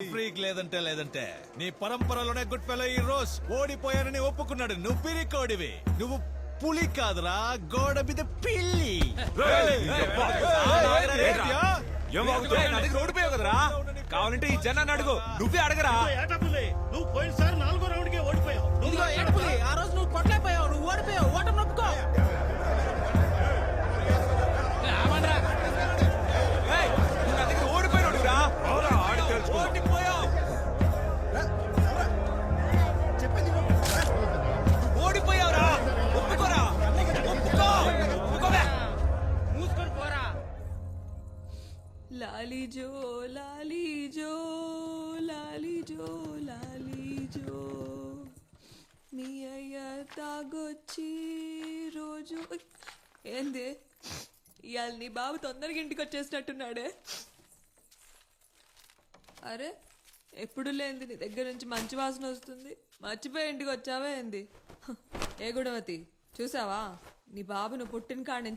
Freak లేదంటే నీ పరంపరలోనే good fellow ఈ రోజ్ ఓడిపోయానని ఒప్పుకున్నాడు. నువ్వు పిరికోడివి, నువ్వు పులి కాదురా, గోడ మీద పిల్లి. ఓడిపోయావు కదరా, కావాలంటే ఈ జనాన్ని అడుగు, నువ్వే అడగరా. నువ్వు పోయినసారి 4వ రౌండ్ కే ఓడిపోయావు. ఆ రోజు నువ్వు కొట్టలేకపోయావు, నువ్వు ఓడిపోయావు, ఓటమి నొప్పుకో. లాలి జో లాలి జో లాలి జో లాలి జో మీ అయ్య తాగొచ్చి రోజు ఏంది ఇవాళ నీ బాబు తొందరగా ఇంటికి వచ్చేసినట్టున్నాడే. అరే ఎప్పుడు లేంది నీ దగ్గర నుంచి మంచి వాసన వస్తుంది, మర్చిపోయి ఇంటికి వచ్చావా ఏంది? ఏ గుణవతి చూసావా నీ బాబును పుట్టిన కాడి నుంచి